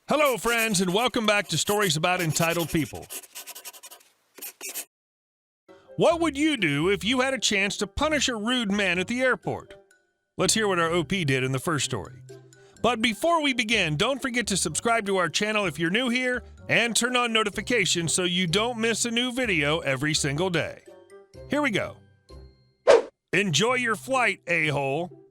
Hello, friends, and welcome back to Stories About Entitled People. What would you do if you had a chance to punish a rude man at the airport? Let's hear what our OP did in the first story. But before we begin, don't forget to subscribe to our channel if you're new here and turn on notifications so you don't miss a new video every single day. Here we go. Enjoy your flight, a-hole.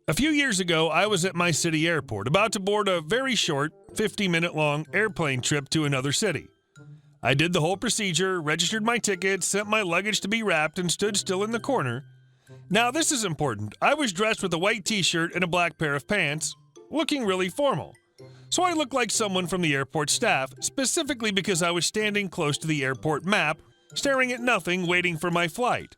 A few years ago, I was at my city airport, about to board a very short, 50-minute-long airplane trip to another city. I did the whole procedure, registered my ticket, sent my luggage to be wrapped, and stood still in the corner. Now, this is important. I was dressed with a white t-shirt and a black pair of pants, looking really formal. So I looked like someone from the airport staff, specifically because I was standing close to the airport map, staring at nothing, waiting for my flight.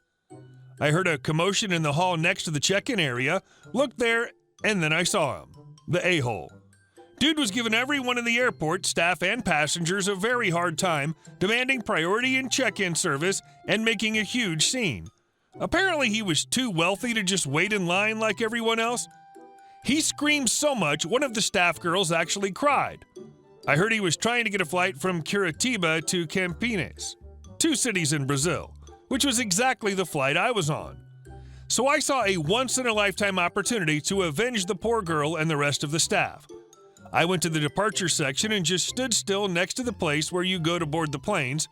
I heard a commotion in the hall next to the check-in area, looked there, and then I saw him. The a-hole. Dude was giving everyone in the airport, staff and passengers, a very hard time, demanding priority in check-in service and making a huge scene. Apparently he was too wealthy to just wait in line like everyone else. He screamed so much, one of the staff girls actually cried. I heard he was trying to get a flight from Curitiba to Campinas, 2 cities in Brazil, which was exactly the flight I was on. So I saw a once-in-a-lifetime opportunity to avenge the poor girl and the rest of the staff. I went to the departure section and just stood still next to the place where you go to board the planes,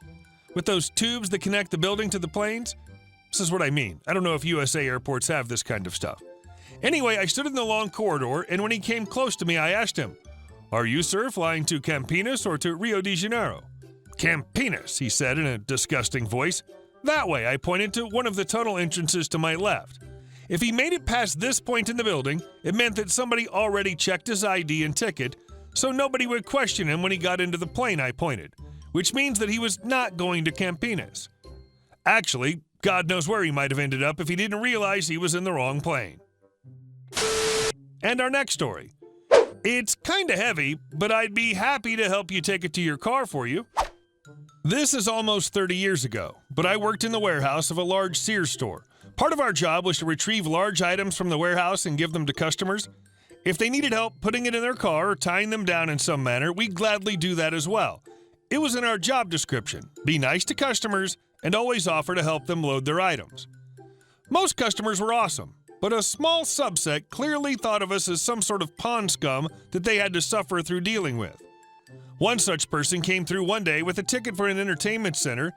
with those tubes that connect the building to the planes. This is what I mean. I don't know if USA airports have this kind of stuff. Anyway, I stood in the long corridor, and when he came close to me, I asked him, "Are you, sir, flying to Campinas or to Rio de Janeiro?" "Campinas," he said in a disgusting voice. "That way," I pointed to one of the tunnel entrances to my left. If he made it past this point in the building, it meant that somebody already checked his ID and ticket, so nobody would question him when he got into the plane, I pointed, which means that he was not going to Campinas. Actually, God knows where he might have ended up if he didn't realize he was in the wrong plane. And our next story. It's kinda heavy, but I'd be happy to help you take it to your car for you. This is almost 30 years ago, but I worked in the warehouse of a large Sears store. Part of our job was to retrieve large items from the warehouse and give them to customers. If they needed help putting it in their car or tying them down in some manner, we'd gladly do that as well. It was in our job description. Be nice to customers and always offer to help them load their items. Most customers were awesome, but a small subset clearly thought of us as some sort of pond scum that they had to suffer through dealing with. One such person came through one day with a ticket for an entertainment center,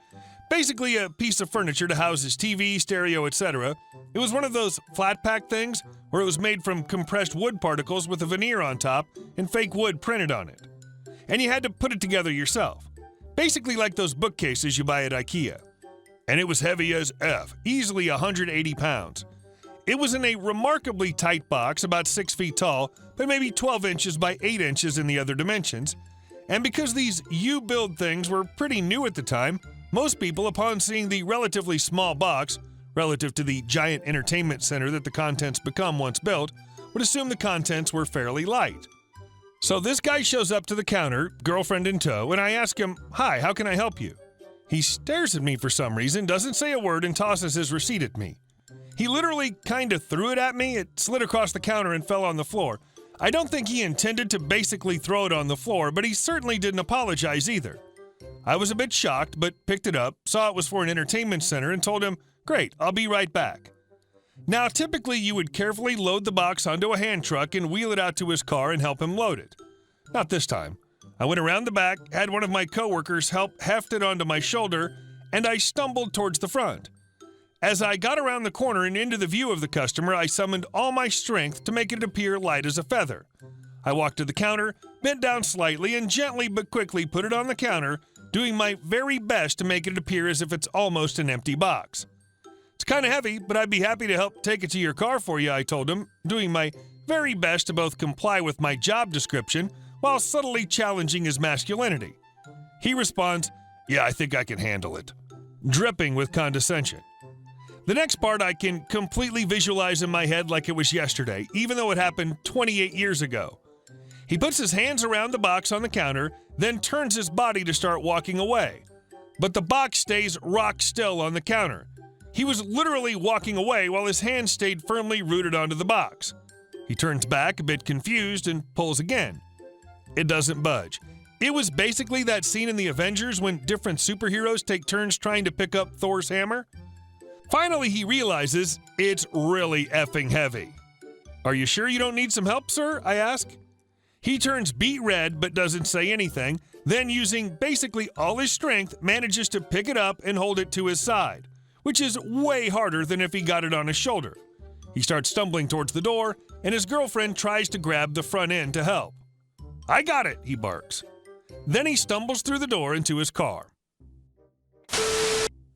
basically a piece of furniture to house his TV, stereo, etc. It was one of those flat pack things where it was made from compressed wood particles with a veneer on top and fake wood printed on it. And you had to put it together yourself. Basically like those bookcases you buy at IKEA. And it was heavy as F, easily 180 pounds. It was in a remarkably tight box, about 6 feet tall, but maybe 12 inches by 8 inches in the other dimensions. And because these U-build things were pretty new at the time, most people, upon seeing the relatively small box, relative to the giant entertainment center that the contents become once built, would assume the contents were fairly light. So this guy shows up to the counter, girlfriend in tow, and I ask him, "Hi, how can I help you?" He stares at me for some reason, doesn't say a word, and tosses his receipt at me. He literally kinda threw it at me. It slid across the counter and fell on the floor. I don't think he intended to basically throw it on the floor, but he certainly didn't apologize either. I was a bit shocked, but picked it up, saw it was for an entertainment center, and told him, "Great, I'll be right back." Now, typically you would carefully load the box onto a hand truck and wheel it out to his car and help him load it. Not this time. I went around the back, had one of my coworkers help heft it onto my shoulder, and I stumbled towards the front. As I got around the corner and into the view of the customer, I summoned all my strength to make it appear light as a feather. I walked to the counter, bent down slightly, and gently but quickly put it on the counter, doing my very best to make it appear as if it's almost an empty box. "It's kind of heavy, but I'd be happy to help take it to your car for you," I told him, doing my very best to both comply with my job description while subtly challenging his masculinity. He responds, "Yeah, I think I can handle it," dripping with condescension. The next part I can completely visualize in my head like it was yesterday, even though it happened 28 years ago. He puts his hands around the box on the counter, then turns his body to start walking away. But the box stays rock still on the counter. He was literally walking away while his hands stayed firmly rooted onto the box. He turns back, a bit confused, and pulls again. It doesn't budge. It was basically that scene in the Avengers when different superheroes take turns trying to pick up Thor's hammer. Finally, he realizes it's really effing heavy. "Are you sure you don't need some help, sir?" I ask. He turns beet red but doesn't say anything, then using basically all his strength manages to pick it up and hold it to his side, which is way harder than if he got it on his shoulder. He starts stumbling towards the door, and his girlfriend tries to grab the front end to help. "I got it," he barks. Then he stumbles through the door into his car.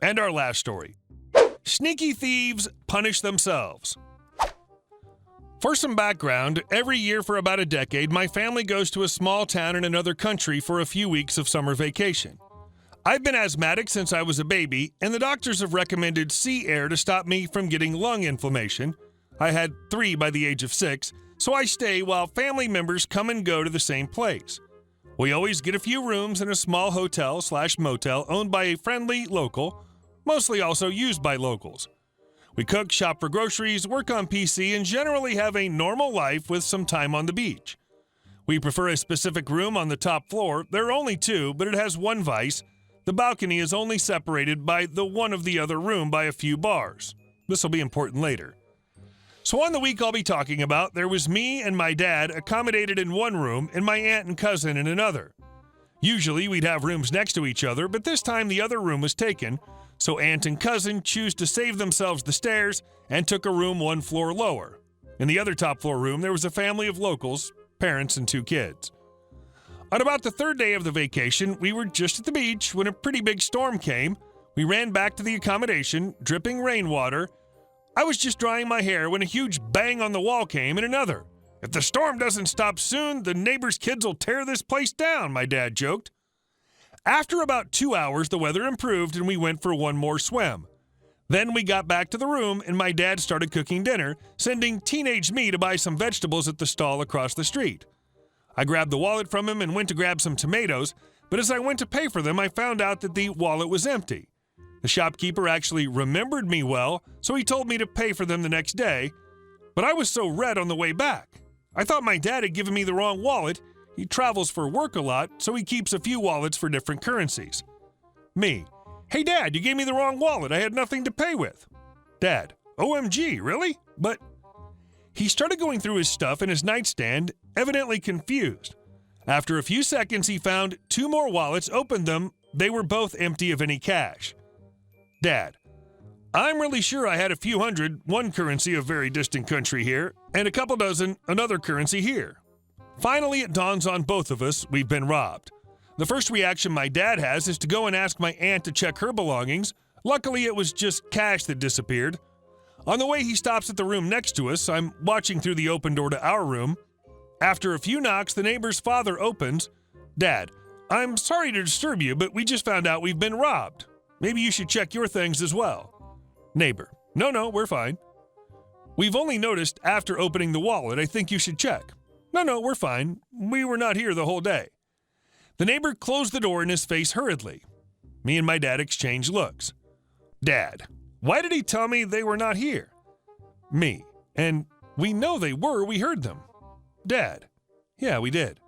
And our last story. Sneaky thieves punish themselves. For some background, every year for about a decade, my family goes to a small town in another country for a few weeks of summer vacation. I've been asthmatic since I was a baby, and the doctors have recommended sea air to stop me from getting lung inflammation. I had 3 by the age of 6, so I stay while family members come and go to the same place. We always get a few rooms in a small hotel/motel owned by a friendly local, mostly also used by locals. We cook, shop for groceries, work on PC, and generally have a normal life with some time on the beach. We prefer a specific room on the top floor. There are only 2, but it has one vice. The balcony is only separated by the one of the other room by a few bars. This will be important later. So on the week I'll be talking about, there was me and my dad accommodated in one room and my aunt and cousin in another. Usually we'd have rooms next to each other, but this time the other room was taken, so aunt and cousin choose to save themselves the stairs and took a room 1 floor lower. In the other top floor room, there was a family of locals, parents and 2 kids. On about the 3rd day of the vacation, we were just at the beach when a pretty big storm came. We ran back to the accommodation, dripping rainwater. I was just drying my hair when a huge bang on the wall came and another. "If the storm doesn't stop soon, the neighbor's kids will tear this place down," my dad joked. After about 2 hours, the weather improved and we went for one more swim. Then we got back to the room and my dad started cooking dinner, sending teenage me to buy some vegetables at the stall across the street. I grabbed the wallet from him and went to grab some tomatoes, but as I went to pay for them, I found out that the wallet was empty. The shopkeeper actually remembered me well, so he told me to pay for them the next day, but I was so red on the way back. I thought my dad had given me the wrong wallet. He travels for work a lot, so he keeps a few wallets for different currencies. Me: "Hey Dad, you gave me the wrong wallet. I had nothing to pay with." Dad: "OMG, really? But..." He started going through his stuff in his nightstand, evidently confused. After a few seconds, he found 2 more wallets, opened them. They were both empty of any cash. Dad: "I'm really sure I had a few hundred, one currency of very distant country here, and a couple dozen, another currency here." Finally, it dawns on both of us, we've been robbed. The first reaction my dad has is to go and ask my aunt to check her belongings. Luckily, it was just cash that disappeared. On the way, he stops at the room next to us. I'm watching through the open door to our room. After a few knocks, the neighbor's father opens. "Dad, I'm sorry to disturb you, but we just found out we've been robbed. Maybe you should check your things as well." Neighbor: No, we're fine." "We've only noticed after opening the wallet. I think you should check." No, we're fine. We were not here the whole day." The neighbor closed the door in his face hurriedly. Me and my dad exchanged looks. Dad: "Why did he tell me they were not here?" Me: "And we know they were, we heard them." Dad: "Yeah, we did."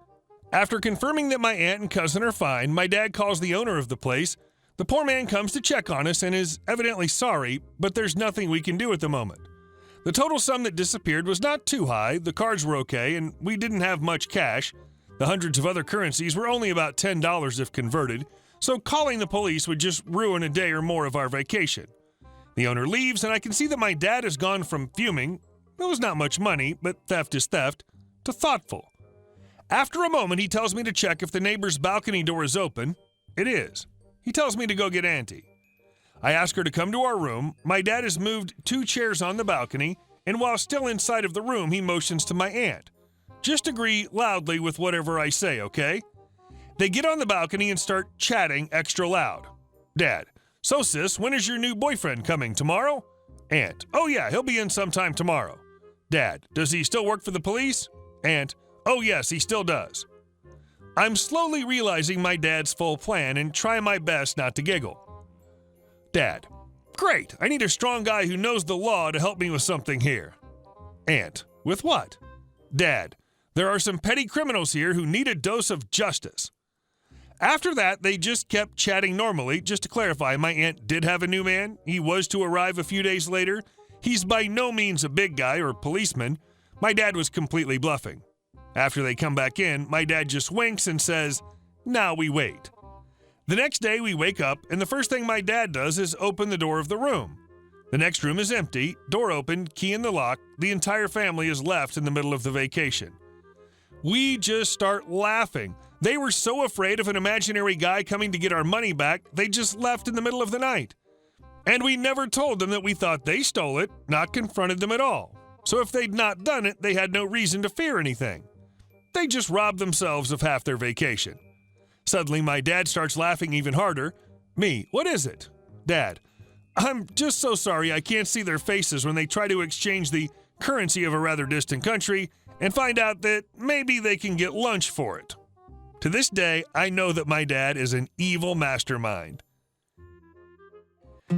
After confirming that my aunt and cousin are fine, my dad calls the owner of the place. The poor man comes to check on us and is evidently sorry, but there's nothing we can do at the moment. The total sum that disappeared was not too high, the cards were okay, and we didn't have much cash. The hundreds of other currencies were only about $10 if converted, so calling the police would just ruin a day or more of our vacation. The owner leaves, and I can see that my dad has gone from fuming — it was not much money, but theft is theft — to thoughtful. After a moment, he tells me to check if the neighbor's balcony door is open. It is. He tells me to go get Auntie. I ask her to come to our room. My dad has moved 2 chairs on the balcony, and while still inside of the room, he motions to my aunt. "Just agree loudly with whatever I say, okay?" They get on the balcony and start chatting extra loud. Dad: "So sis, when is your new boyfriend coming, tomorrow?" Aunt: "Oh yeah, he'll be in sometime tomorrow." Dad: "Does he still work for the police?" Aunt: "Oh yes, he still does." I'm slowly realizing my dad's full plan and try my best not to giggle. Dad: "Great, I need a strong guy who knows the law to help me with something here." Aunt: "With what?" Dad: There are some petty criminals here who need a dose of justice. After that, they just kept chatting normally. Just to clarify, my aunt did have a new man. He was to arrive a few days later. He's by no means a big guy or policeman. My dad was completely bluffing. After they come back in, my dad just winks and says, "Now we wait." The next day, we wake up, and the first thing my dad does is open the door of the room. The next room is empty, door open, key in the lock. The entire family is left in the middle of the vacation. We just start laughing. They were so afraid of an imaginary guy coming to get our money back, they just left in the middle of the night. And we never told them that we thought they stole it, not confronted them at all. So if they'd not done it, they had no reason to fear anything. They just robbed themselves of half their vacation. Suddenly, my dad starts laughing even harder. Me, what is it? Dad, I'm just so sorry I can't see their faces when they try to exchange the currency of a rather distant country and find out that maybe they can get lunch for it. To this day, I know that my dad is an evil mastermind.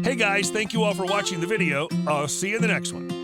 Hey guys, thank you all for watching the video. I'll see you in the next one.